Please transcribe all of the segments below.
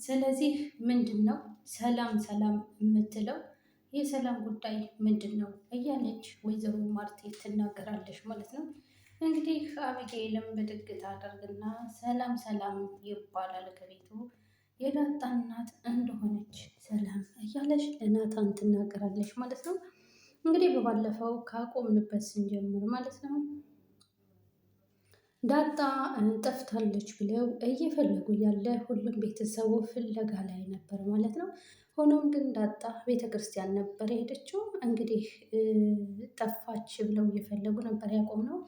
ስለዚህ ምንድን ነው ሰላም ሰላም የምትለው? የሰላም ጉዳይ ምንድን ነው እያለች ወይዘሮ ማርቴ ትናገራለች ማለት ነው። እንግዲህ አቢጌልም ብድግ ታደርግና ሰላም ሰላም ይባላል ከቤቱ የዳጣ እናት እንደሆነች ሰላም እያለች ለናታን ትናገራለች ማለት ነው። እንግዲህ በባለፈው ካቆምንበት ስንጀምር ማለት ነው ዳጣ ጠፍታለች ብለው እየፈለጉ ያለ ሁሉም ቤተሰቡ ፍለጋ ላይ ነበር ማለት ነው። ሆኖም ግን ዳጣ ቤተክርስቲያን ነበር የሄደችው። እንግዲህ ጠፋች ብለው እየፈለጉ ነበር ያቆምነው።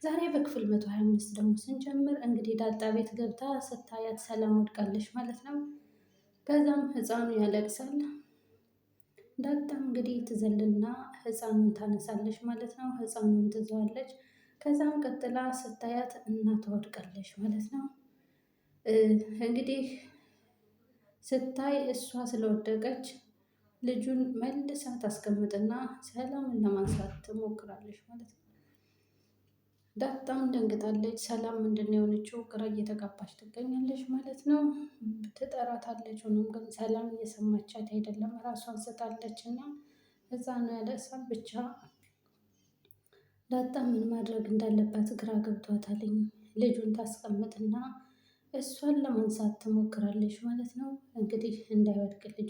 ዛሬ በክፍል 125 ደግሞ ስንጀምር እንግዲህ ዳጣ ቤት ገብታ ስታያት ሰላም ወድቃለች ማለት ነው። ከዛም ህፃኑ ያለቅሳል። ዳጣም እንግዲህ ትዘልና ህፃኑን ታነሳለች ማለት ነው። ህፃኑን ትዘዋለች። ከዛም ቀጥላ ስታያት እናቷ ወድቃለች ማለት ነው። እንግዲህ ስታይ እሷ ስለወደቀች ልጁን መልሳ ታስቀምጥና ሰላምን ለማንሳት ትሞክራለች ማለት ነው። ዳጣም ደንግጣለች። ሰላም ምንድን ነው የሆነችው? ግራ እየተጋባች ትገኛለች ማለት ነው። ትጠራታለች። ሆኖም ግን ሰላም እየሰማቻት አይደለም። ራሷን ስታለች እና ህፃኑ ያለቅሳል ብቻ ዳጣ ምን ማድረግ እንዳለባት ግራ ገብቷታልኝ። ልጁን ታስቀምጥና እሷን ለማንሳት ትሞክራለች ማለት ነው። እንግዲህ እንዳይወድቅ ልጁ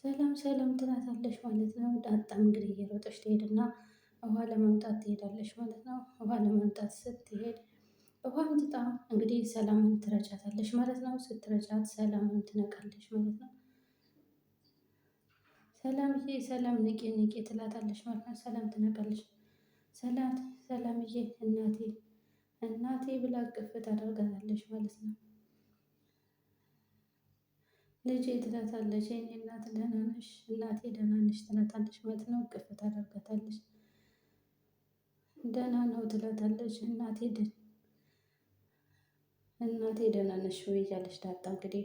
ሰላም ሰላም ትላታለች ማለት ነው። ዳጣም እንግዲህ እየሮጠች ትሄድና ውሃ ለማምጣት ትሄዳለች ማለት ነው። ውሃ ለማምጣት ስትሄድ ውሃ አምጥታ እንግዲህ ሰላምን ትረጫታለች ማለት ነው። ስትረጫት ሰላምን ትነቃለች ማለት ነው። ሰላምዬ ሰላም ንቄ ንቄ ትላታለች ማለት ነው። ሰላም ትነቃለች። ሰላምዬ እናቴ እናቴ ብላ እቅፍ ታደርጋታለች ማለት ነው። ልጄ ትላታለች የኔ እናት ደህና ነሽ? እናቴ ደህና ነሽ? ትላታለች ማለት ነው። እቅፍ ታደርጋታለች። ደህና ነው ትላታለች። እናቴ ደህና ነሽ ወይ እያለች ዳጣ እንግዲህ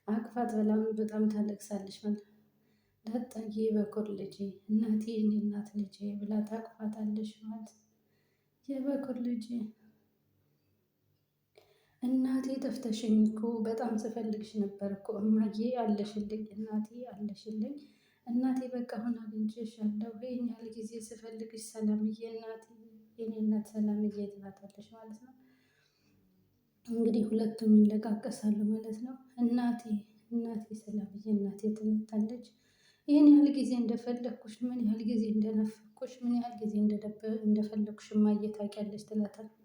አቅፋት በላም በጣም ታለቅሳለች ማለት ነው። ዳጣዬ በኩር ልጄ እናቴ የኔ እናት ልጄ ብላ ታቅፋታለች ማለት ነው። የበኩር ልጄ እናቴ ጠፍተሽኝ እኮ በጣም ስፈልግሽ ነበር እኮ እማዬ አለሽልኝ እናቴ አለሽልኝ እናቴ በቃ አሁን አግኝቼሻለሁ ይሄን ያህል ጊዜ ስፈልግሽ ሰላምዬ እናቴ የኔ እናት ሰላምዬ ትላታለች ማለት ነው። እንግዲህ ሁለቱም ይለቃቀሳሉ ማለት ነው። እናቴ እናቴ ሰላምዬ እናቴ ትላታለች። ይህን ያህል ጊዜ እንደፈለግኩሽ ምን ያህል ጊዜ እንደናፈቅኩሽ ምን ያህል ጊዜ እንደፈለግኩሽ እማዬ ታውቂያለሽ ትላታለች።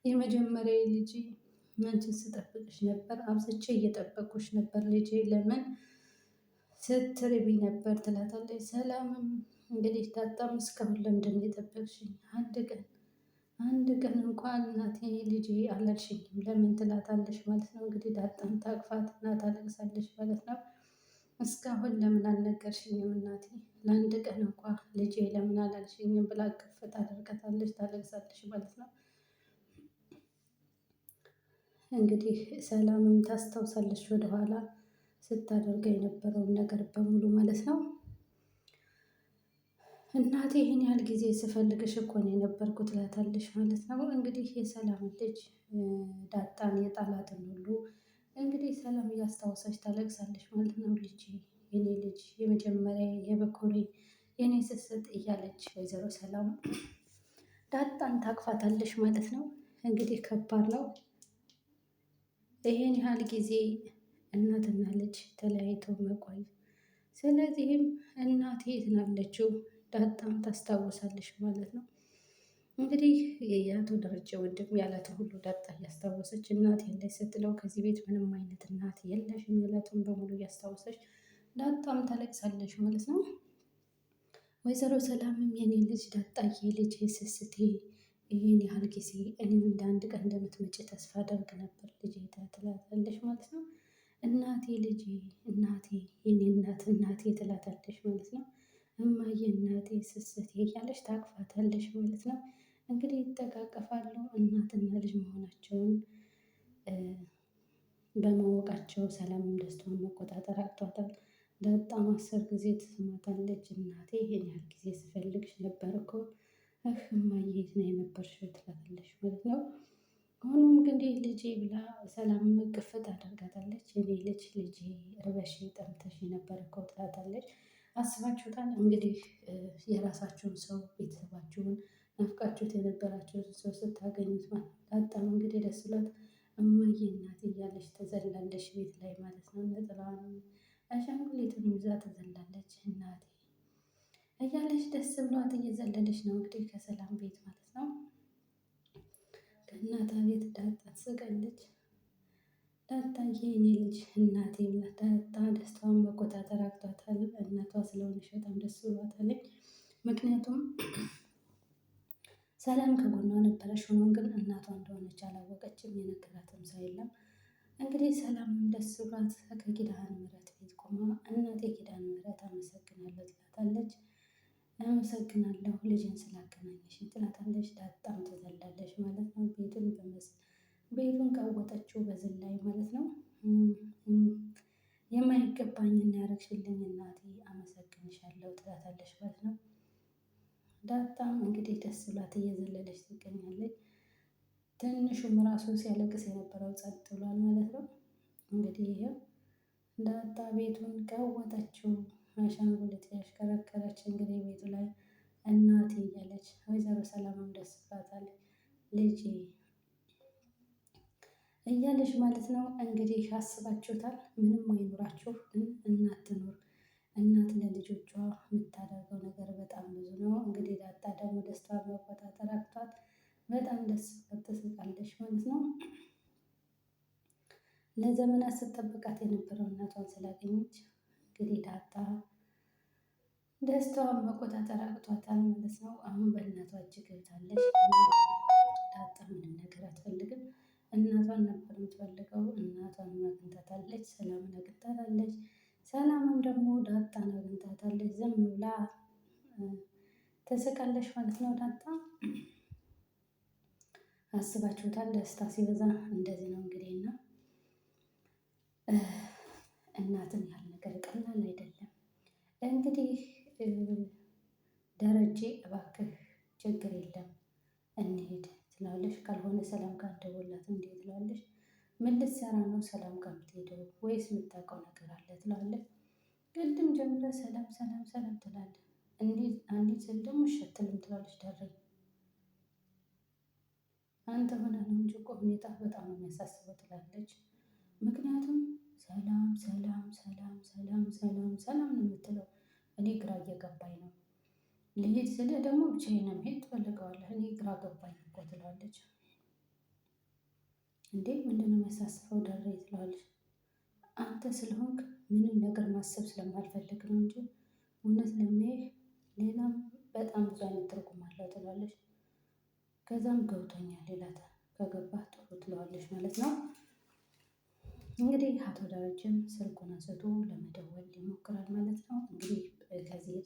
የመጀመሪያዬ ልጄ አንቺን ስጠብቅሽ ነበር አብዝቼ እየጠበቅኩሽ ነበር ልጄ ለምን ስትርቢ ነበር ትላታለች። ሰላምም እንግዲህ ዳጣም እስካሁን ለምንድን ነው የጠበቅሽኝ? አንድ ቀን እንኳን እናቴ ልጄ አላልሽኝም ለምን ትላታለች ማለት ነው። እንግዲህ ዳጣም ታቅፋት እና ታለቅሳለች ማለት ነው። እስካሁን ለምን አልነገርሽኝም እናቴ ለአንድ ቀን እንኳን ልጄ ለምን አላልሽኝም ብላ እቅፍ ታደርጋታለች ታለቅሳለች ማለት ነው። እንግዲህ ሰላምም ታስታውሳለች ወደኋላ ስታደርገው የነበረውን ነገር በሙሉ ማለት ነው። እናቴ ይህን ያህል ጊዜ ስፈልግሽ እኮ ነው የነበርኩት ትላታለች ማለት ነው። እንግዲህ የሰላም ልጅ ዳጣን የጣላትን ሁሉ እንግዲህ ሰላም እያስታወሰች ታለቅሳለች ማለት ነው። ልጄ የኔ ልጅ የመጀመሪያ የበኩሬ የኔ ስስት እያለች ወይዘሮ ሰላም ዳጣን ታቅፋታለች ማለት ነው። እንግዲህ ከባድ ነው። ይሄን ያህል ጊዜ እናትና ልጅ ተለያይተው መቆየት። ስለዚህም እናቴ የት ነው ያለችው? ዳጣም ታስታውሳለች ማለት ነው። እንግዲህ የአቶ ደረጀ ወንድም ያላትን ሁሉ ዳጣ እያስታወሰች እናት የለሽ ስትለው ከዚህ ቤት ምንም አይነት እናት የለሽም ያላትን በሙሉ እያስታወሰች ዳጣም ታለቅሳለች ማለት ነው። ወይዘሮ ሰላምም የኔ ልጅ ዳጣዬ ልጄ ስስቴ ይሄን ያህል ጊዜ እኔም እንደ አንድ ቀን እንደምትመጪ ተስፋ አደርግ ነበር ልጄ ትላታለች ማለት ነው። እናቴ ልጄ እናቴ የኔ እናት እናቴ ትላታለች ማለት ነው። እማዬ እናቴ ስስቴ እያለች ታቅፋታለች ማለት ነው። እንግዲህ ይተቃቀፋሉ እናትና ልጅ መሆናቸውን በማወቃቸው ሰላምም ደስታዋን መቆጣጠር አቅቷታል። ዳጣም 10 ጊዜ ትስማታለች እናቴ ይሄን ያህል ጊዜ ስፈልግሽ ነበር እኮ እማዬ የት ነው የነበርሽው? ትላታለች ማለት ነው። ሆኖም ግን ልጄ ብላ ሰላም እቅፍት አደርጋታለች። የኔ ልጅ ልጄ ርበሽ ጠምተሽ የነበረ እኮ ትላታለች። አስባችሁታል እንግዲህ የራሳችሁን ሰው ቤተሰባችሁን ናፍቃችሁት የነበራችሁን ሰው ስታገኙት ማለት በጣም እንግዲህ ደስ ብሏት እማዬ እናቴ እያለች ተዘላለች ቤት ላይ ማለት ነው። ነጠላዋን አሻንጉሊቱን ይዛ ተዘላለች እናቴ እያለች ደስ ብሏት እየዘለለች ነው እንግዲህ ከሰላም ቤት ማለት ነው። ከእናቷ ቤት ዳጣ ትስቃለች። ዳጣዬ የኔ ልጅ እናቴ ብላ ዳጣ ደስታዋን መቆጣጠር አቅቷታል። እናቷ ስለሆነች በጣም ደስ ብሏታል። ምክንያቱም ሰላም ከጎኗ ነበረች። ሆኖም ግን እናቷ እንደሆነች አላወቀችም። የነገራትም ሰው የለም። እንግዲህ ሰላምም ደስ ብሏት ከኪዳነ ምሕረት ቤት ቆማ እናቴ ኪዳነ ምሕረት አመሰግናለሁ ትላታለች። አመሰግናለሁ ልጄን ስላገናኘሽኝ ትላታለች። ዳጣም ትዘላለች ማለት ነው። ቤቱን ቀወጠችው በዝላይ ማለት ነው። የማይገባኝን ያደረግሽልኝ እናቴ አመሰግንሻለሁ ትላታለች ማለት ነው። ዳጣም እንግዲህ ደስ ብሏት እየዘለለች ትገኛለች። ትንሹም ራሱ ሲያለቅስ የነበረው ጸጥ ብሏል ማለት ነው። እንግዲህ ይሄው ዳጣ ቤቱን ቀወጠችው። አሻንጉሊት ያሽከረከረች እንግዲህ ቤቱ ላይ እናቴ እያለች ወይዘሮ ሰላምም ደስ ብሏታል። ልጄ እያለች ማለት ነው። እንግዲህ አስባችሁታል ምንም አይኖራችሁ ግን እናት ትኑር። እናት ለልጆቿ የምታደርገው ነገር በጣም ብዙ ነው። እንግዲህ ዳጣ ደግሞ ደስታዋን መቆጣጠር አቅቷት በጣም ደስ ትስቃለች ማለት ነው። ለዘመናት ስትጠብቃት የነበረው እናቷን ስላገኘች እንግዲህ ዳጣ ደስታዋን መቆጣጠር አቅቷታል ማለት ነው። አሁን በእናቷ እጅ ገብታለች። ዳጣ ምንም ነገር አትፈልግም። እናቷን ነበር የምትፈልገው። እናቷን አግኝታታለች። ሰላምን አግኝታታለች። ሰላምም ደግሞ ዳጣን አግኝታታለች። ዝም ብላ ትስቃለች ማለት ነው። ዳጣ አስባችሁታል ደስታ ሲበዛ እንደዚህ ነው እንግዲህ እና እናትን ያህል ነገር ቀላል አይደለም። እንግዲህ ደረጀ እባክህ ችግር የለም እንሂድ ትለዋለች። ካልሆነ ሰላም ጋር ደውልላት እንዴ ትለዋለች። ምን ልትሰራ ነው ሰላም ጋር የምትሄደው ወይስ የምታውቀው ነገር አለ ትለዋለች። ቅድም ጀምረህ ሰላም ሰላም ሰላም ትላለህ እንዴት አንዲት ስል ደግሞ እሺ አትልም ትላለች። ደሬ አንተ ሆነህ ነው እንጂ እኮ ሁኔታህ በጣም ነው የሚያሳስበው ትላለች። ምክንያቱም ሰላም ሰላም ሰላም ሰላም ሰላም ሰላም ነው የምትለው። እኔ ግራ እየገባኝ ነው። ልሂድ ስልህ ደግሞ ብቻዬን ነው መሄድ ትፈልገዋለህ። እኔ ግራ ገባኝ እኮ ትለዋለች። እንዴ ምንድነው የሚያሳስበው ደሬ ትለዋለች። አንተ ስለሆንክ ምንም ነገር ማሰብ ስለማልፈልግ ነው እንጂ እውነት ለሚያይህ ሌላም በጣም ብዙ አይነት ትርጉም አለው ትላለች። ከዛም ገብቶኛል ይላታል። ከገባህ ጥሩ ትለዋለች ማለት ነው። እንግዲህ አቶ ደረጀም ስልኩን አንስቶ ለመደወል ይሞክራል ማለት ነው። እንግዲህ ከዚህ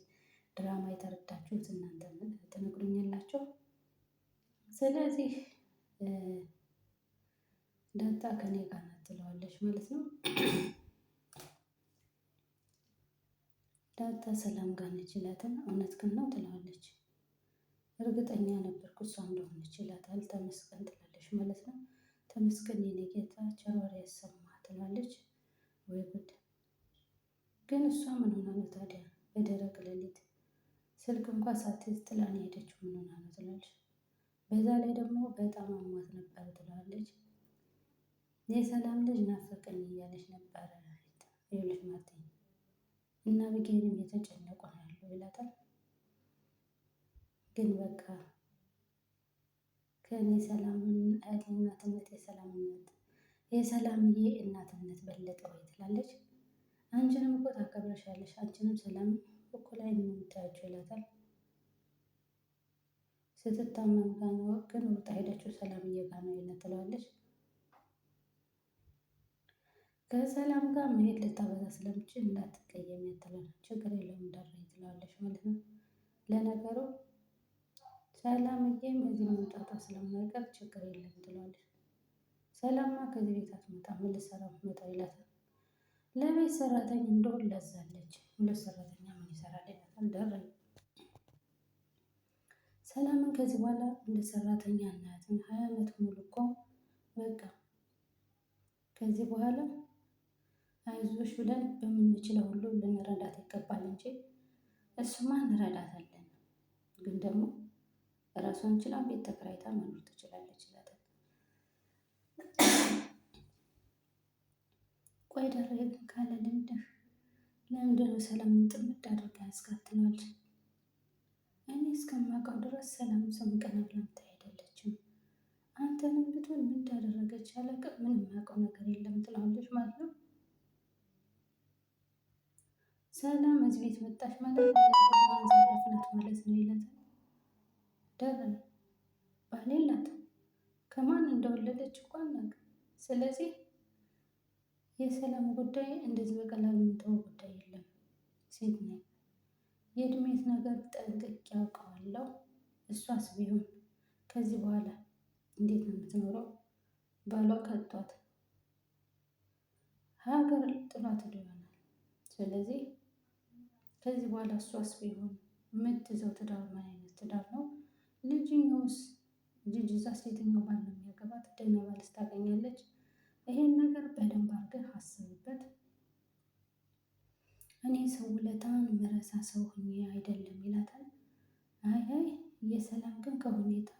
ድራማ የተረዳችሁት እናንተ ትነግሩኛላችሁ። ስለዚህ ዳጣ ከኔ ጋር ናት ትለዋለች ማለት ነው። ዳጣ ሰላም ጋር ነች ይላታል። እውነትህን ነው ትለዋለች። እርግጠኛ ነበርኩ እሷ እንደሆነች ይላታል። ተመስገን ትላለች ማለት ነው። ተመስገን የኔ ጌታ ቸር ወሬ ያሰማህ ትላለች። ወይ ጉድ! ግን እሷ ምን ሆና ነው ታዲያ በደረቅ ሌሊት ስልክ እንኳን ሳትይዝ ጥላ ነው የሄደችው? ምን ሆና ነው ትላለች። በዛ ላይ ደግሞ በጣም አሟት ነበር ትላለች። የሰላም ልጅ ናፈቀኝ እያለች ነበረ። ይኸውልሽ ማርቴ እና አቢጌልም እየተጨነቁ ነው ያለው ይላታል። ግን በቃ ከእኔ ሰላምን እናትነት የሰላምዬ እናትነት በለጠ ወይ ትላለች። አንቺንም እኮ ታከብረሻለሽ አንቺንም ሰላምን እኩል አይን ነው የምታያቸው ይላታል። ስትታመም ጋር ነው ግን ሩጣ ሄደችው ሰላምዬ ጋር ነው ይላት ትለዋለች። ከሰላም ጋር መሄድ ልታበዛ ስለምችል እንዳትቀየሚያት ትላለች። ችግር የለውም ደሬ ትለዋለች ማለት ነው። ለነገሩ ሰላምዬም እዚህ መምጣቷ ስለማይቀር ችግር የለም ትለዋለች። ሰላምማ ከዚህ ቤት አትመጣም ምን ልትሰራ ነው የምትመጣው ይላታል። ለቤት ሰራተኛ እንደሆን ለዛለች ሁለት ሰራተኛ ምን ይሰራል ይላታል። ደሬ ሰላምን ከዚህ በኋላ እንደ ሰራተኛ አናያትም 20 አመት ሙሉ እኮ በቃ ከዚህ በኋላ አይዞሽ ብለን በምንችለው ሁሉ ልንረዳት ይገባል እንጂ እሱማ እንረዳታለን፣ ግን ደግሞ ራሷን ችላ ቤት ተከራይታ መኖር ትችላለች ይላታል። ቆይ ደረጀ ግን ካለ ልምድህ ለምንድነው ሰላምን ጥምድ አድርጋ ያስከትላል? እኔ እስከማውቀው ድረስ ሰላም ሰው ቀና ብላምታ አይደለችም። አንተንም ብትሆን ምን እንዳደረገች አላውቅም፣ ምንም የማውቀው ነገር የለም ትላለች ማለት ነው። ሰላም እዚህ ቤት መጣች ማለት ማንዛረፍናት ማለት ነው ይላታል። ደረ ባል የላትም፣ ከማን እንደወለደች እኮ አናውቅም። ስለዚህ የሰላም ጉዳይ እንደዚህ በቀላሉ የምተወው ጉዳይ የለም። ሴት ነኝ፣ የእድሜት ነገር ጠንቅቄ ያውቀዋለሁ። እሷስ ቢሆን ከዚህ በኋላ እንዴት ነው የምትኖረው? ባሏ ከቷት ሀገር ጥሏት ይሆናል። ስለዚህ ከዚህ በኋላ እሷስ ቢሆን የምትይዘው ትዳር ምን አይነት ትዳር ነው? ልጅኛውስ ልጅ ይዛ ሴተኛው ባል ነው የሚያገባት? ደህና ባልስ ታገኛለች? ይሄን ነገር በደንብ አድርገህ አስብበት። እኔ ሰው ውለታን መረሳ ሰው ሆኜ አይደለም ይላታል። አይ አይ የሰላም ግን ከሁኔታ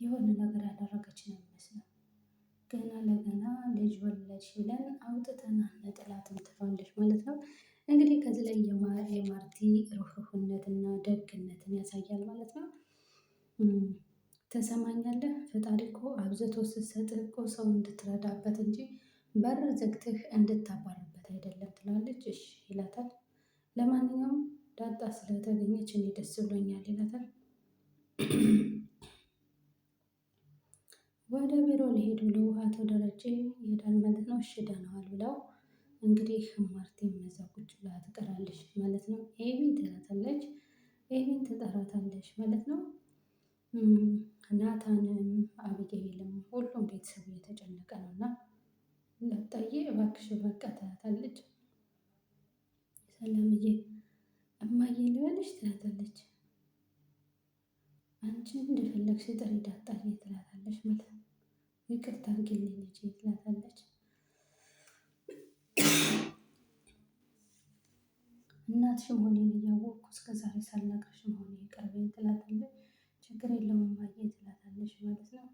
የሆነ ነገር ያደረገች ነው የሚመስለው። ገና ለገና ልጅ ወለድሽ ብለን አውጥተን አንጥላትም ትለዋለች ማለት ነው። እንግዲህ ከዚህ ላይ የማርቲ ሩህሩህነትና ደግነትን ያሳያል ማለት ነው። ትሰማኛለህ? ፈጣሪ እኮ አብዝቶ ስትሰጥህ እኮ ሰው እንድትረዳበት እንጂ በር ዘግተህ እንድታባርበት አይደለም ትላለች። እሺ ይላታል። ለማንኛውም ዳጣ ስለተገኘች እኔ ደስ ብሎኛል ይላታል። ወደ ቢሮ ሊሄዱ ብለው አቶ ደረጀ ይሄዳል ማለት ነው። እሺ ደህና ብለው እንግዲህ ማርቲም እዛ ቁጭ ብላ ትቀራለች ማለት ነው። ኤቢን ትላታለች፣ ኤቢን ትጠራታለች ማለት ነው። ናታንም አብጌልም ሁሉም ቤተሰቡ እየተጨነቀ ነው እና ዳጣዬ እባክሽ በቃ ትላታለች። ሰላምዬ እማዬ ልበልሽ ትላታለች። አንቺ እንደፈለግሽ ጥሪ ዳጣዬ ትላታለች ማለት ነው። ይቅርታ አድርጊልኝ ልጄ ትላታለች። እናትሽ መሆኔን እያወቅኩ እስከዛሬ ሳልነግርሽ መሆኔ ይቅርበኝ ትላታለች። ችግር የለውም እማዬ ትላታለች ማለት ነው።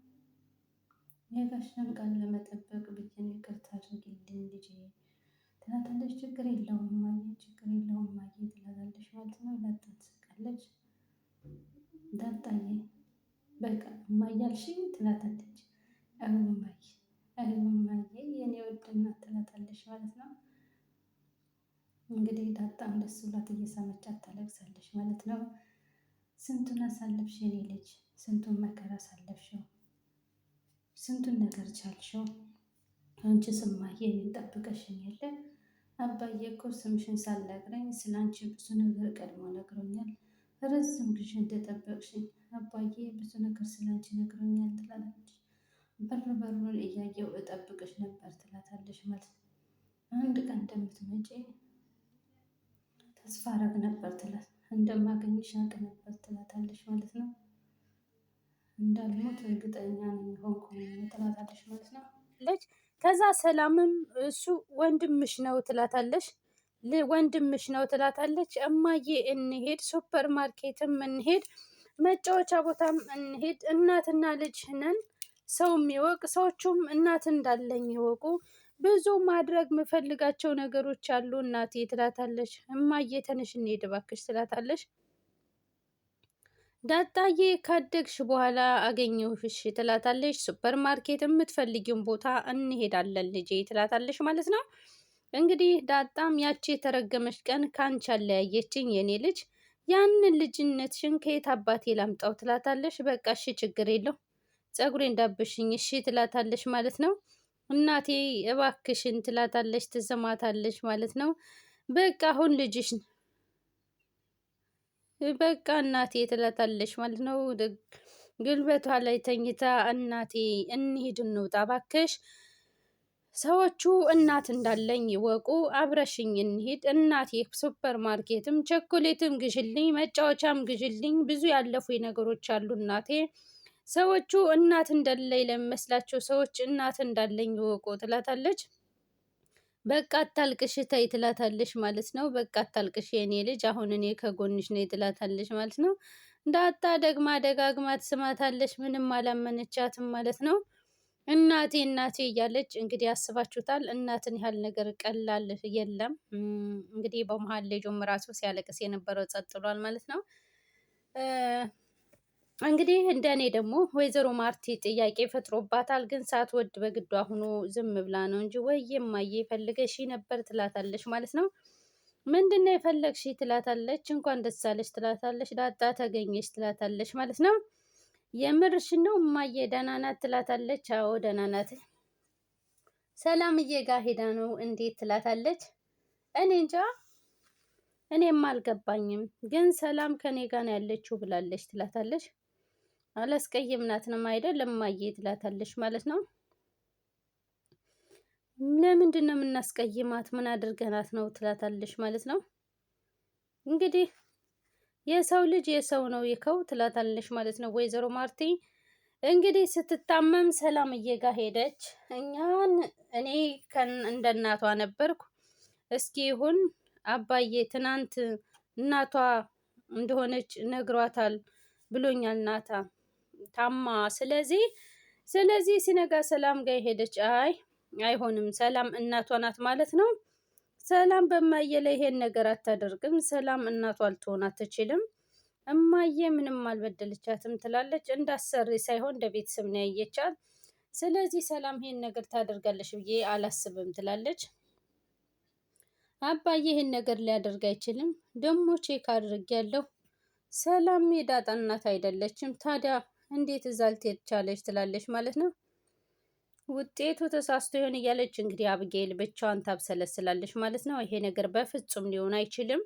የጋሽን ቃል ለመጠበቅ ብዬሽ ይቅርታ አድርጊልኝ ልጄ ትላታለች። ችግር የለውም እማዬ፣ ችግር የለውም እማዬ ትላታለች ማለት ነው። ዳጣ ትስቃለች። ዳጣዬ በቃ እማዬ አልሽኝ ትላታለች። አዎ እማዬ፣ አዎ እማዬ የኔ ውድ እናት ትላታለች ማለት ነው። እንግዲህ ዳጣም ደስ ብላት እየሳመቻት ታለቅሳለች ማለት ነው። ስንቱን አሳለፍሽ የኔ ልጅ፣ ስንቱን መከራ አሳለፍሽው፣ ስንቱን ነገር ቻልሽው። አንቺስ እማዬ እኔን ጠብቀሽኝ የለ? አባዬ እኮ ስምሽን ሳልነግረኝ ስለ አንቺ ብዙ ነገር ቀድሞ ነግሮኛል። ረዝም ጊዜ እንደጠበቅሽኝ አባዬ ብዙ ነገር ስለ አንቺ ነግሮኛል ትላለች። በሩን እያየው እጠብቅሽ ነበር ትላታለች ማለት ነው። አንድ ቀን እንደምትመጪ ተስፋ አረግ ነበር ትላት፣ እንደማገኝሽ አውቅ ነበር ትላታለች ማለት ነው። እንዳልሞት እርግጠኛ ነኝ ሆንኩ ትላታለች ማለት ነው። ከዛ ሰላምም እሱ ወንድምሽ ነው ትላታለች። ወንድምሽ ነው ትላታለች። እማዬ እንሄድ፣ ሱፐር ማርኬትም እንሄድ፣ መጫወቻ ቦታም እንሄድ፣ እናትና ልጅ ነን፣ ሰው የሚወቅ ሰዎቹም እናት እንዳለኝ ይወቁ፣ ብዙ ማድረግ የምፈልጋቸው ነገሮች አሉ እናቴ ትላታለች። እማዬ ተነሽ እንሄድ እባክሽ ትላታለች። ዳጣዬ ካደግሽ በኋላ አገኘሁሽ ትላታለች። ሱፐር ማርኬት የምትፈልጊውን ቦታ እንሄዳለን ልጄ ትላታለች ማለት ነው። እንግዲህ ዳጣም ያቺ የተረገመች ቀን ከአንቺ አለያየችኝ የኔ ልጅ፣ ያንን ልጅነትሽን ከየት አባቴ ላምጣው ትላታለች። በቃ እሺ ችግር የለው ፀጉሬ እንዳብሽኝ እሺ ትላታለች ማለት ነው። እናቴ እባክሽን ትላታለች፣ ትሰማታለች ማለት ነው። በቃ አሁን ልጅሽ በቃ እናቴ ትላታለች ማለት ነው። ግልበቷ ላይ ተኝታ እናቴ እንሂድ እንውጣ እባክሽ፣ ሰዎቹ እናት እንዳለኝ ይወቁ፣ አብረሽኝ እንሂድ እናቴ፣ ሱፐር ማርኬትም ቸኮሌትም ግዥልኝ፣ መጫወቻም ግዥልኝ፣ ብዙ ያለፉ ነገሮች አሉ እናቴ፣ ሰዎቹ እናት እንደሌለኝ ለሚመስላቸው ሰዎች እናት እንዳለኝ ይወቁ ትላታለች። በቃ አታልቅሽ ተይ ትላታለች ማለት ነው። በቃ አታልቅሽ የኔ ልጅ አሁን እኔ ከጎንሽ ነኝ ትላታለች ማለት ነው። እንዳጣ ደግማ ደጋግማ ትስማታለች። ምንም አላመነቻትም ማለት ነው። እናቴ እናቴ እያለች እንግዲህ ያስባችሁታል። እናትን ያህል ነገር ቀላል የለም። እንግዲህ በመሀል ልጁም ራሱ ሲያለቅስ የነበረው ጸጥ ብሏል ማለት ነው። እንግዲህ እንደኔ ደግሞ ወይዘሮ ማርቲ ጥያቄ ፈጥሮባታል። ግን ሳትወድ በግዷ ሆኖ ዝም ብላ ነው እንጂ ወይ እማዬ ፈልገሽ ነበር ትላታለች ማለት ነው። ምንድን ነው የፈለግሽ ትላታለች። እንኳን ደስ አለሽ ትላታለች። ዳጣ ተገኘች ትላታለች ማለት ነው። የምርሽን ነው እማዬ ደህና ናት ትላታለች። አዎ ደህና ናት። ሰላምዬ ጋር ሄዳ ነው እንዴት ትላታለች። እኔ እንጃ እኔም አልገባኝም፣ ግን ሰላም ከኔ ጋር ነው ያለችው ብላለች ትላታለች። አላስቀየምናትም አይደል እማዬ ትላታለች ማለት ነው። ለምንድን ነው የምናስቀይማት? ምን አድርገናት ነው ትላታለች ማለት ነው። እንግዲህ የሰው ልጅ የሰው ነው ይከው ትላታለች ማለት ነው ወይዘሮ ማርቲ። እንግዲህ ስትታመም ሰላምዬ ጋር ሄደች። እኔ እንደ እናቷ ነበርኩ። እስኪ ይሁን አባዬ ትናንት እናቷ እንደሆነች ነግሯታል ብሎኛል ናታ ታማ። ስለዚህ ሲነጋ ሰላም ጋር ሄደች። አይሆንም ሰላም እናቷ ናት ማለት ነው። ሰላም በማየ ላይ ይሄን ነገር አታደርግም። ሰላም እናቷ ልትሆን አትችልም። እማዬ ምንም አልበደለቻትም ትላለች። እንዳሰሪ ሳይሆን እንደ ቤተሰብ ነው ያየቻት። ስለዚህ ሰላም ይሄን ነገር ታደርጋለች ብዬ አላስብም ትላለች። አባዬ ይሄን ነገር ሊያደርግ አይችልም። ደግሞ ቼክ አድርጌያለሁ። ሰላም የዳጣ እናት አይደለችም። ታዲያ እንዴት እዛ ልትሄድ ቻለች ትላለች ማለት ነው። ውጤቱ ተሳስቶ ይሆን እያለች እንግዲህ አብጌል ብቻዋን ታብሰለስላለች ማለት ነው። ይሄ ነገር በፍጹም ሊሆን አይችልም።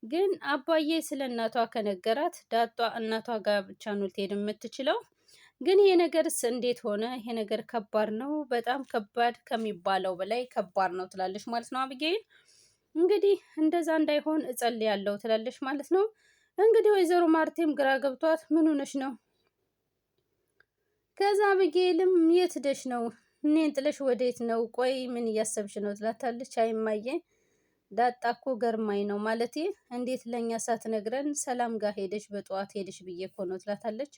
ግን አባዬ ስለ እናቷ ከነገራት ዳጧ እናቷ ጋር ብቻ ነው ልትሄድ የምትችለው። ግን ይሄ ነገርስ እንዴት ሆነ? ይሄ ነገር ከባድ ነው፣ በጣም ከባድ ከሚባለው በላይ ከባድ ነው ትላለች ማለት ነው አብጌል። እንግዲህ እንደዛ እንዳይሆን እጸልያለሁ ትላለች ማለት ነው። እንግዲህ ወይዘሮ ማርቴም ግራ ገብቷት ምን ሆነሽ ነው? ከዛ አብጌልም የት ሄደሽ ነው? እኔን ጥለሽ ወዴት ነው? ቆይ ምን እያሰብሽ ነው ትላታለች። አይማየ ዳጣ እኮ ገርማኝ ነው ማለቴ እንዴት ለእኛ ሳትነግረን ሰላም ጋር ሄደሽ በጠዋት ሄደሽ ብዬ እኮ ነው ትላታለች።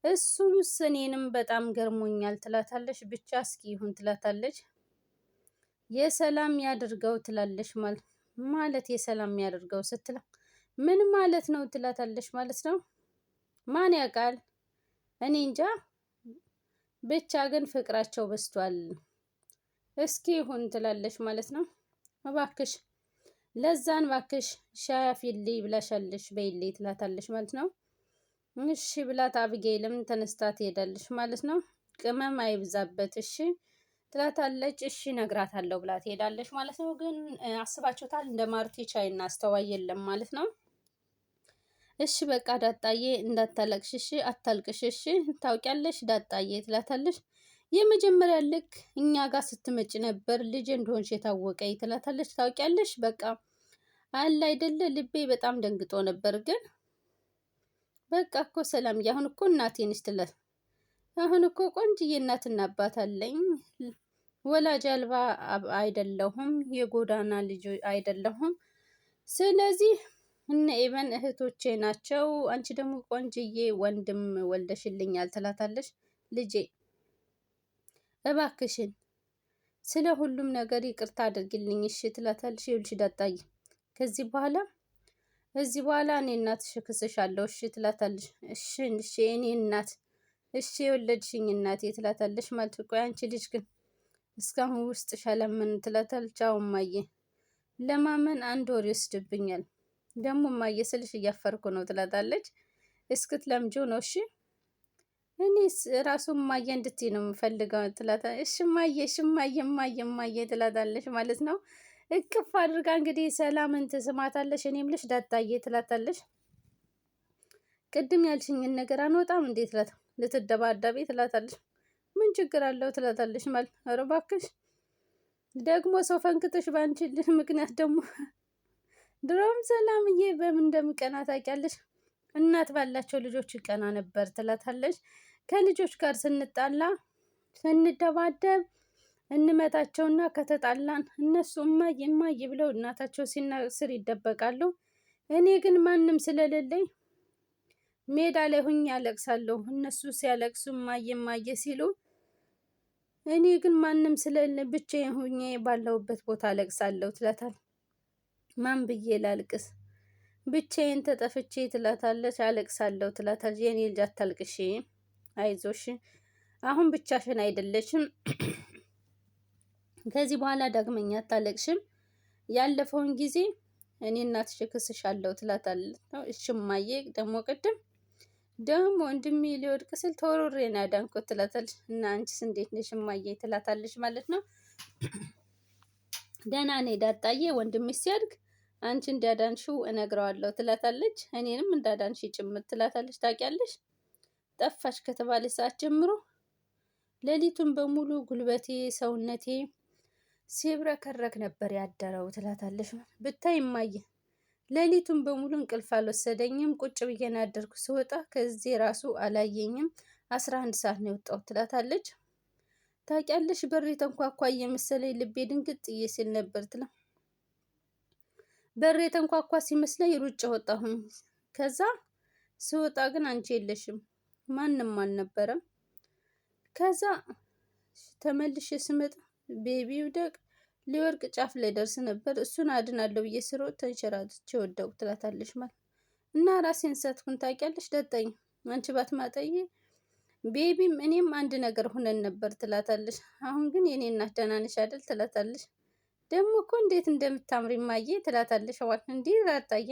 እሱስ እኔንም በጣም ገርሞኛል ትላታለች። ብቻ እስኪ ይሁን ትላታለች። የሰላም ያድርገው ትላለች ማለት የሰላም ያድርገው ስትለው ምን ማለት ነው ትላታለች ማለት ነው። ማን ያውቃል እኔ እንጃ ብቻ ግን ፍቅራቸው በስቷል። እስኪ ይሁን ትላለች ማለት ነው። እባክሽ ለዛን እባክሽ ሻይ አፍይልኝ ብላሻለሽ በይልኝ ትላታለች ማለት ነው። እሺ ብላት አብጌልም ተነስታ ትሄዳለች ማለት ነው። ቅመም አይብዛበት እሺ ትላታለች። እሺ እነግራታለሁ ብላ ትሄዳለች ማለት ነው። ግን አስባችሁታል እንደ ማርቲ ቻይና አስተዋይ የለም ማለት ነው። እሺ በቃ ዳጣዬ እንዳታለቅሽ እሺ፣ አታልቅሽ እሺ፣ ታውቂያለሽ ዳጣዬ ትላታለች። የመጀመሪያ ልክ እኛ ጋር ስትመጭ ነበር ልጅ እንደሆንሽ የታወቀኝ ትላታለች። ታውቂያለሽ በቃ አለ አይደለ ልቤ በጣም ደንግጦ ነበር። ግን በቃ እኮ ሰላም አሁን እኮ እናቴ ነሽ ትላት። አሁን እኮ ቆንጅዬ እናትና አባት አለኝ። ወላጅ አልባ አይደለሁም፣ የጎዳና ልጅ አይደለሁም። ስለዚህ እነ ኤቨን እህቶቼ ናቸው። አንቺ ደግሞ ቆንጅዬ ወንድም ወልደሽልኛል ትላታለች። ልጄ እባክሽን ስለ ሁሉም ነገር ይቅርታ አድርግልኝ እሺ ትላታለች። ይኸውልሽ ዳጣዬ እዚህ በኋላ እኔ እናትሽ እክስሻለሁ እሺ ትላታለች። እሺ እኔ እናት እሺ የወለድሽኝ እናቴ ትላታለች ማለት ቆይ አንቺ ልጅ ግን እስካሁን ውስጥ ሻለምን ትላታለች። አዎ እማዬ ለማመን 1 ወር ይወስድብኛል። ደግሞ እማዬ ስልሽ እያፈርኩ ነው ትላታለች። እስክትለምጂው ነው እሺ እኔስ ራሱ እማዬ እንድትይ ነው የምፈልገው ትላታለች። እሺ እማዬ ትላታለች ማለት ነው። እቅፍ አድርጋ እንግዲህ ሰላምን ትስማታለች። እኔም ልሽ ዳጣዬ ትላታለች። ቅድም ያልሽኝን ነገር አንወጣም እንዴ ትላት። ልትደባደቢ ትላታለች። ምን ችግር አለው ትላታለች። ማለት ኧረ እባክሽ ደግሞ ሰው ፈንክተሽ በአንቺ ምክንያት ደግሞ ድሮም ሰላምዬ በምን እንደምቀና ታውቂያለሽ። እናት ባላቸው ልጆች ይቀና ነበር ትላታለች። ከልጆች ጋር ስንጣላ ስንደባደብ እንመታቸውና ከተጣላን እነሱ እማዬ እማዬ ብለው እናታቸው ስር ይደበቃሉ። እኔ ግን ማንም ስለሌለኝ ሜዳ ላይ ሁኜ ያለቅሳለሁ። እነሱ ሲያለቅሱ እማዬ እማዬ ሲሉ እኔ ግን ማንም ስለሌለ ብቻዬን ሁኜ ባለሁበት ቦታ አለቅሳለሁ ትላታል። ማን ብዬ ላልቅስ ብቻዬን ተጠፍቼ ትላታለች። አለቅሳለሁ ትላታለች። የኔ ልጅ አታልቅሺ፣ አይዞሽ፣ አሁን ብቻሽን አይደለሽም። ከዚህ በኋላ ዳግመኛ አታለቅሽም። ያለፈውን ጊዜ እኔ እናትሽ እክስሻለሁ ትላታለች። እሺ እማዬ፣ ደግሞ ወንድሜ ሊወድቅ ስል ተወርውሬ ነው ያዳንኩት ትላታለች። እና አንቺስ እንዴት ነሽ እማዬ ትላታለች ማለት ነው። ደህና ነኝ ዳጣዬ፣ ወንድምሽ ሲያድግ አንቺ እንዳዳንሽው እነግረዋለሁ ትላታለች። እኔንም እንዳዳንሽ ጭምር ትላታለች። ታውቂያለሽ ጠፋሽ ከተባለ ሰዓት ጀምሮ ሌሊቱን በሙሉ ጉልበቴ ሰውነቴ ሲብረከረክ ነበር ያደረው ትላታለች። ብታይ እማዬ ሌሊቱን በሙሉ እንቅልፍ አልወሰደኝም። ቁጭ ብዬ ነው ያደርኩ። ስወጣ ከዚህ ራሱ አላየኝም። 11 ሰዓት ነው የወጣሁት ትላታለች። ታውቂያለሽ በር የተንኳኳ እየመሰለኝ ልቤ ድንግጥ ሲል ነበር ትላ በር የተንኳኳ ሲመስለኝ ሩጭ ወጣሁኝ። ከዛ ስወጣ ግን አንቺ የለሽም፣ ማንም አልነበረም። ከዛ ተመልሼ ስመጣ ቤቢው ሊወርቅ ጫፍ ላይ ደርስ ነበር። እሱን አድናለሁ ብዬ ስሮጥ ተንሸራትቼ ወደቅኩ ትላታለች። ማለት እና ራሴን ሳትኩን ታውቂያለሽ ዳጣኝ፣ አንቺ ባትማጠይ ቤቢም እኔም አንድ ነገር ሁነን ነበር ትላታለች። አሁን ግን የኔ እናት ደህና ነሽ አይደል ትላታለች። ደግሞ እኮ እንዴት እንደምታምሪ እማዬ ትላታለች። ዋል እንዲህ ዳጣዬ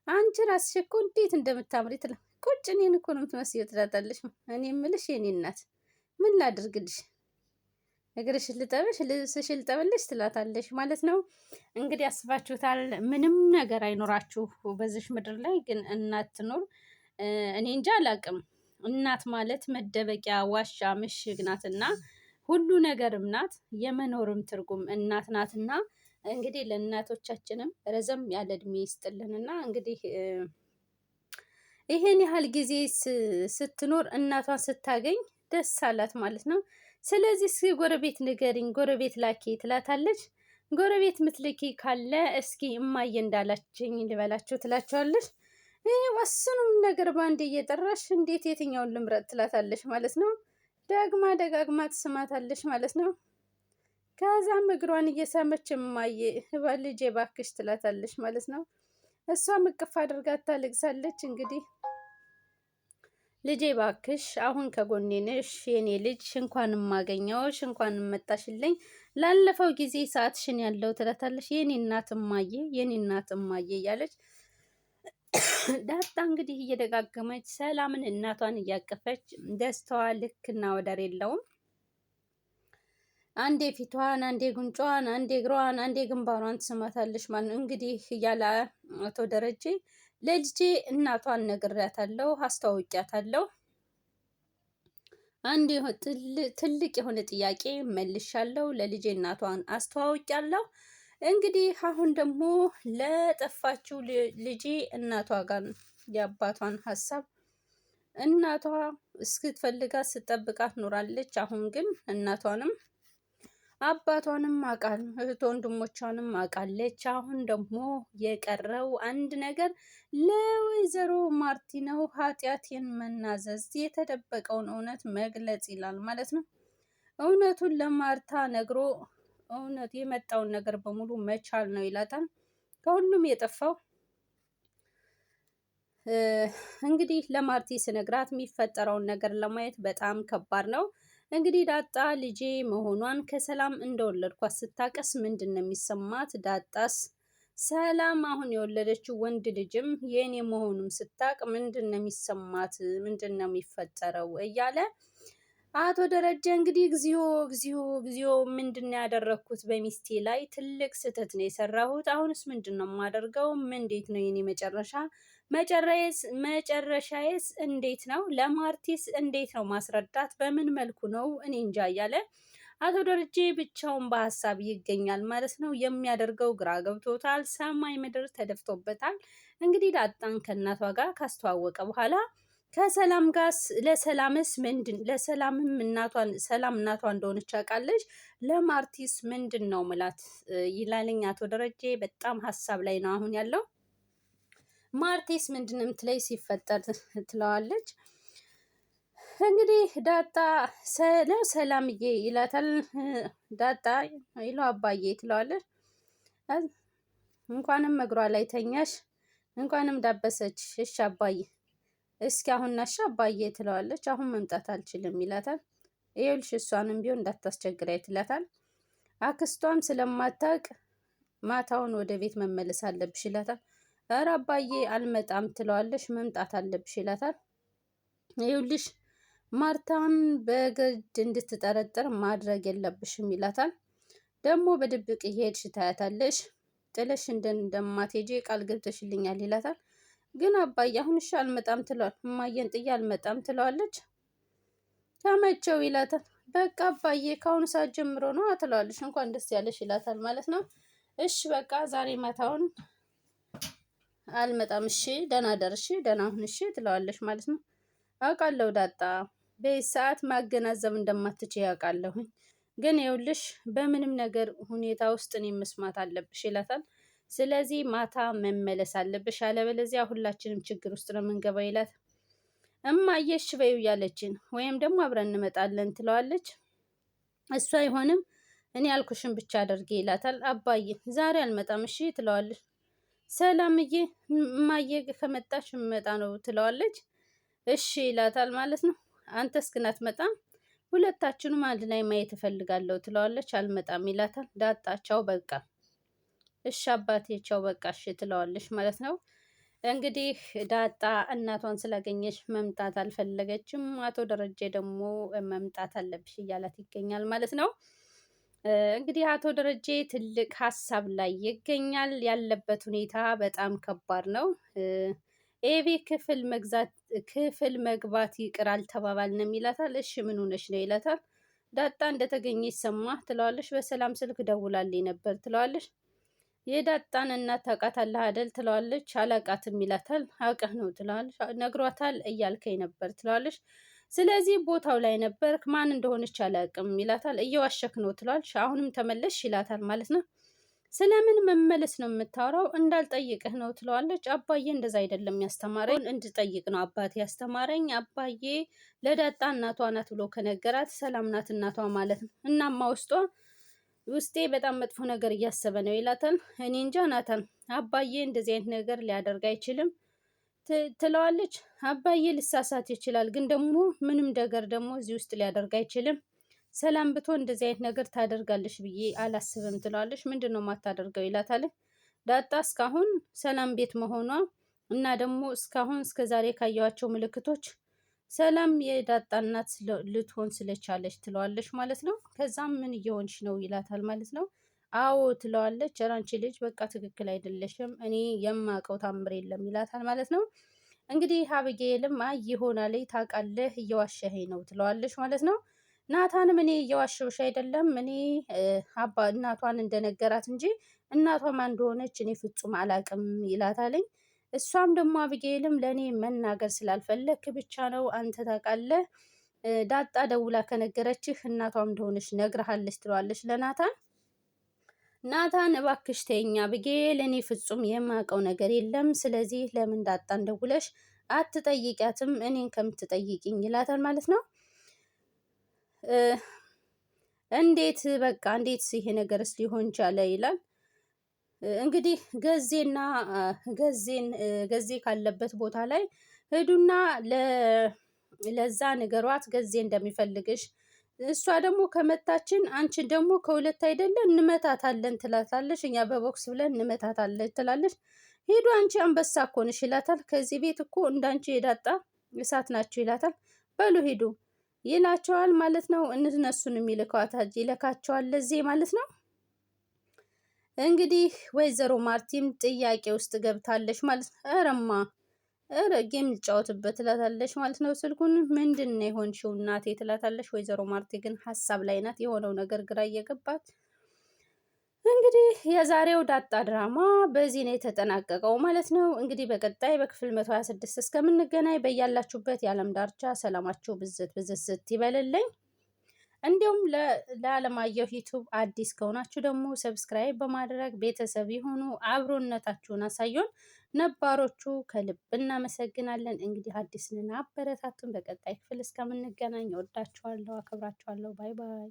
አንቺ ራስሽ እኮ እንዴት እንደምታምሪ ቁጭ እኔን እኮ ነው የምትመስዪው ትላታለች። እኔ የምልሽ የኔ እናት ምን ላድርግልሽ? እግርሽ ልጠብሽ፣ ልብስሽ ልጠብልሽ ትላታለች ማለት ነው። እንግዲህ አስባችሁታል። ምንም ነገር አይኖራችሁ በዚሽ ምድር ላይ ግን እናት ትኖር እኔ እንጃ አላቅም። እናት ማለት መደበቂያ ዋሻ ምሽግ ናትና ሁሉ ነገርም ናት። የመኖርም ትርጉም እናት ናትና እንግዲህ ለእናቶቻችንም ረዘም ያለ እድሜ ይስጥልንና እንግዲህ ይሄን ያህል ጊዜ ስትኖር እናቷን ስታገኝ ደስ አላት ማለት ነው። ስለዚህ እስኪ ጎረቤት ንገሪኝ፣ ጎረቤት ላኪ ትላታለች። ጎረቤት ምትልኪ ካለ እስኪ እማዬ እንዳላችኝ ልበላችሁ ትላቸዋለች። ይህ ወስኑም ነገር በአንዴ እየጠራሽ እንዴት የትኛውን ልምረጥ ትላታለች ማለት ነው። ደግማ ደጋግማ ትስማታለች ማለት ነው። ከዛም እግሯን እየሳመች እማዬ ልጄ ባክሽ ትላታለች ማለት ነው። እሷም እቅፍ አድርጋ ታለቅሳለች። እንግዲህ ልጄ ባክሽ አሁን ከጎኔ ነሽ የኔ ልጅ፣ እንኳን ማገኘውሽ፣ እንኳን መጣሽልኝ፣ ላለፈው ጊዜ ሰዓትሽን ያለው ትላታለች። የኔ እናት እማዬ፣ የኔ እናት እማዬ እያለች ዳጣ እንግዲህ እየደጋገመች ሰላምን እናቷን እያቀፈች ደስታዋ ልክና ወደር የለውም። አንዴ ፊቷን፣ አንዴ ጉንጯን፣ አንዴ እግሯን፣ አንዴ ግንባሯን ትስማታለች ማለት ነው። እንግዲህ እያለ አቶ ደረጀ ለልጄ እናቷን ነግሬያታለሁ፣ አስተዋውቂያታለሁ። አንድ ትልቅ የሆነ ጥያቄ መልሻለሁ፣ ለልጄ እናቷን አስተዋውቂያለሁ። እንግዲህ አሁን ደግሞ ለጠፋችው ልጄ እናቷ ጋር የአባቷን ሀሳብ እናቷ እስክትፈልጋት ስትጠብቃት ኖራለች። አሁን ግን እናቷንም አባቷንም አቃል እህት ወንድሞቿንም አውቃለች። አሁን ደግሞ የቀረው አንድ ነገር ለወይዘሮ ማርቲ ነው። ኃጢአቴን መናዘዝ፣ የተደበቀውን እውነት መግለጽ ይላል ማለት ነው። እውነቱን ለማርታ ነግሮ እውነት የመጣውን ነገር በሙሉ መቻል ነው ይላታል። ከሁሉም የጠፋው እንግዲህ ለማርቲ ስነግራት የሚፈጠረውን ነገር ለማየት በጣም ከባድ ነው። እንግዲህ ዳጣ ልጄ መሆኗን ከሰላም እንደወለድኳት ስታቀስ ምንድን ነው የሚሰማት? ዳጣስ ሰላም አሁን የወለደችው ወንድ ልጅም የኔ መሆኑን ስታቅ ምንድን ነው የሚሰማት? ምንድን ነው የሚፈጠረው? እያለ አቶ ደረጀ እንግዲህ እግዚኦ እግዚኦ እግዚኦ ምንድን ነው ያደረግኩት? በሚስቴ ላይ ትልቅ ስህተት ነው የሰራሁት። አሁንስ ምንድን ነው የማደርገው? እንዴት ነው የኔ መጨረሻዬስ እንዴት ነው? ለማርቲስ እንዴት ነው ማስረዳት? በምን መልኩ ነው? እኔ እንጃ እያለ አቶ ደረጀ ብቻውን በሀሳብ ይገኛል ማለት ነው። የሚያደርገው ግራ ገብቶታል። ሰማይ ምድር ተደፍቶበታል። እንግዲህ ዳጣን ከእናቷ ጋር ካስተዋወቀ በኋላ ከሰላም ጋር ለሰላምስ ምንድን ለሰላምም እናቷን ሰላም እናቷ እንደሆነች አውቃለች። ለማርቲስ ምንድን ነው ምላት ይላልኝ አቶ ደረጀ በጣም ሀሳብ ላይ ነው አሁን ያለው። ማርቲስ ምንድን የምትለይ ሲፈጠር ትለዋለች። እንግዲህ ዳጣ ሰላምዬ ይላታል። ዳጣ ይለው አባዬ ትለዋለች። እንኳንም እግሯ ላይ ተኛሽ፣ እንኳንም ዳበሰች። እሺ አባዬ እስኪ አሁን ናሻ አባዬ ትለዋለች። አሁን መምጣት አልችልም ይላታል። ይኸውልሽ እሷንም ቢሆን እንዳታስቸግረኝ ትላታል። አክስቷም ስለማታውቅ ማታውን ወደ ቤት መመለስ አለብሽ ይላታል። ኧረ አባዬ አልመጣም ትለዋለች። መምጣት አለብሽ ይላታል። ይኸውልሽ ማርታን በግድ እንድትጠረጥር ማድረግ የለብሽም ይላታል። ደግሞ በድብቅ እየሄድሽ ታያታለሽ፣ ጥለሽ እንደማትሄጂ ቃል ገብተሽልኛል ይላታል። ግን አባዬ አሁን እሺ አልመጣም ትለዋል። እማዬን ጥዬ አልመጣም ትለዋለች። ተመቸው ይላታል። በቃ አባዬ ከአሁኑ ሰዓት ጀምሮ ነው ትለዋለች። እንኳን ደስ ያለሽ ይላታል ማለት ነው። እሺ በቃ ዛሬ ማታውን አልመጣም፣ እሺ ደህና ደርሽ፣ ደህና ሁን እሺ ትለዋለች ማለት ነው። አውቃለሁ ዳጣ በዚህ ሰዓት ማገናዘብ እንደማትችይ ያውቃለሁኝ፣ ግን ይኸውልሽ በምንም ነገር ሁኔታ ውስጥ እኔን መስማት አለብሽ ይላታል። ስለዚህ ማታ መመለስ አለብሽ፣ አለበለዚያ ሁላችንም ችግር ውስጥ ነው የምንገባው ይላት። እማዬ እሺ በይው እያለችን ወይም ደግሞ አብረን እንመጣለን ትለዋለች። እሱ አይሆንም እኔ ያልኩሽን ብቻ አድርጌ ይላታል። አባዬ ዛሬ አልመጣም እሺ ትለዋለች። ሰላምዬ እማዬ ከመጣሽ መጣ ነው ትለዋለች። እሺ ይላታል ማለት ነው። አንተስ ግን አትመጣም? ሁለታችንም አንድ ላይ ማየት እፈልጋለሁ ትለዋለች። አልመጣም ይላታል። ዳጣ ቻው በቃ እሺ አባቴ ቻው በቃ እሺ ትለዋለች ማለት ነው። እንግዲህ ዳጣ እናቷን ስላገኘች መምጣት አልፈለገችም። አቶ ደረጀ ደግሞ መምጣት አለብሽ እያላት ይገኛል ማለት ነው። እንግዲህ አቶ ደረጀ ትልቅ ሀሳብ ላይ ይገኛል። ያለበት ሁኔታ በጣም ከባድ ነው። ኤቢ ክፍል መግባት ይቅር አልተባባልንም ይላታል። እሺ ምን ሆነሽ ነው ይላታል። ዳጣ እንደተገኘች ሰማ ትለዋለች። በሰላም ስልክ ደውላልኝ ነበር ትለዋለች። የዳጣን እናት ታውቃታለህ አይደል ትለዋለች። አላውቃትም ይላታል። አውቀህ ነው ትለዋለች። ነግሯታል እያልከኝ ነበር ትለዋለች። ስለዚህ ቦታው ላይ ነበርክ፣ ማን እንደሆነች አላውቅም ይላታል። እየዋሸክ ነው ትለዋለች። አሁንም ተመለሽ ይላታል ማለት ነው። ስለምን መመለስ ነው የምታወራው? እንዳልጠይቅህ ነው ትለዋለች። አባዬ እንደዛ አይደለም ያስተማረኝ፣ እንድጠይቅ ነው አባቴ ያስተማረኝ። አባዬ ለዳጣ እናቷ ናት ብሎ ከነገራት ሰላም ናት እናቷ ማለት ነው። እናማ ውስጤ በጣም መጥፎ ነገር እያሰበ ነው ይላታል። እኔ እንጃ ናታን፣ አባዬ እንደዚህ አይነት ነገር ሊያደርግ አይችልም ትለዋለች። አባዬ ሊሳሳት ይችላል፣ ግን ደግሞ ምንም ነገር ደግሞ እዚህ ውስጥ ሊያደርግ አይችልም። ሰላም ብትሆን እንደዚህ አይነት ነገር ታደርጋለች ብዬ አላስብም ትለዋለች። ምንድን ነው የማታደርገው ይላታል። ዳጣ እስካሁን ሰላም ቤት መሆኗ እና ደግሞ እስካሁን እስከ ዛሬ ካየኋቸው ምልክቶች ሰላም የዳጣ እናት ልትሆን ስለቻለች ትለዋለች ማለት ነው። ከዛም ምን እየሆንሽ ነው ይላታል ማለት ነው። አዎ ትለዋለች። ኧረ አንቺ ልጅ በቃ ትክክል አይደለሽም፣ እኔ የማውቀው ታምር የለም ይላታል ማለት ነው። እንግዲህ አብጌልም አይ ይሆናል ታውቃለህ፣ እየዋሸኸኝ ነው ትለዋለች ማለት ነው። ናታንም እኔ እየዋሸሁሽ አይደለም፣ እኔ እናቷን እንደነገራት እንጂ እናቷ ማን እንደሆነች እኔ ፍጹም አላቅም ይላታለኝ። እሷም ደግሞ አብጌልም ለእኔ መናገር ስላልፈለክ ብቻ ነው አንተ ታውቃለህ፣ ዳጣ ደውላ ከነገረችህ እናቷም እንደሆነች ነግረሃለች ትለዋለች ለናታን። ናታን እባክሽ ተይኝ አብጌል፣ እኔ ፍጹም የማውቀው ነገር የለም፣ ስለዚህ ለምን ዳጣን ደውለሽ አትጠይቂያትም እኔን ከምትጠይቂኝ ይላታል ማለት ነው። እንዴት በቃ እንዴት ይሄ ነገርስ ሊሆን ቻለ ይላል። እንግዲህ ገዜ ካለበት ቦታ ላይ ሂዱና ለዛ ንገሯት ገዜ እንደሚፈልግሽ፣ እሷ ደግሞ ከመታችን አንቺን ደግሞ ከሁለት አይደለን እንመታታለን ትላታለች። እኛ በቦክስ ብለን እንመታታለን ትላለች። ሂዱ አንቺ አንበሳ እኮ ነሽ ይላታል። ከዚህ ቤት እኮ እንዳንቺ የዳጣ እሳት ናቸው ይላታል። በሉ ሂዱ ይላቸዋል ማለት ነው። እነሱንም ይልካቸዋል ለዚህ ማለት ነው። እንግዲህ ወይዘሮ ማርቲም ጥያቄ ውስጥ ገብታለች ማለት ነው። ኧረማ ጌም ልጫወትበት ትላታለች ማለት ነው። ስልኩን ምንድን ነው የሆንሽው እናቴ ትላታለች። ወይዘሮ ማርቲ ግን ሀሳብ ላይ ናት። የሆነው ነገር ግራ እየገባት እንግዲህ የዛሬው ዳጣ ድራማ በዚህ ነው የተጠናቀቀው ማለት ነው። እንግዲህ በቀጣይ በክፍል 126 እስከምንገናኝ በያላችሁበት የዓለም ዳርቻ ሰላማችሁ ብዝት ብዝት ይበልልኝ። እንዲሁም ለአለማየሁ ዩቱብ አዲስ ከሆናችሁ ደግሞ ሰብስክራይብ በማድረግ ቤተሰብ የሆኑ አብሮነታችሁን አሳዩን። ነባሮቹ ከልብ እናመሰግናለን። እንግዲህ አዲስ ነን፣ አበረታቱን። በቀጣይ ክፍል እስከምንገናኝ እወዳችኋለሁ፣ አከብራችኋለሁ። ባይ ባይ።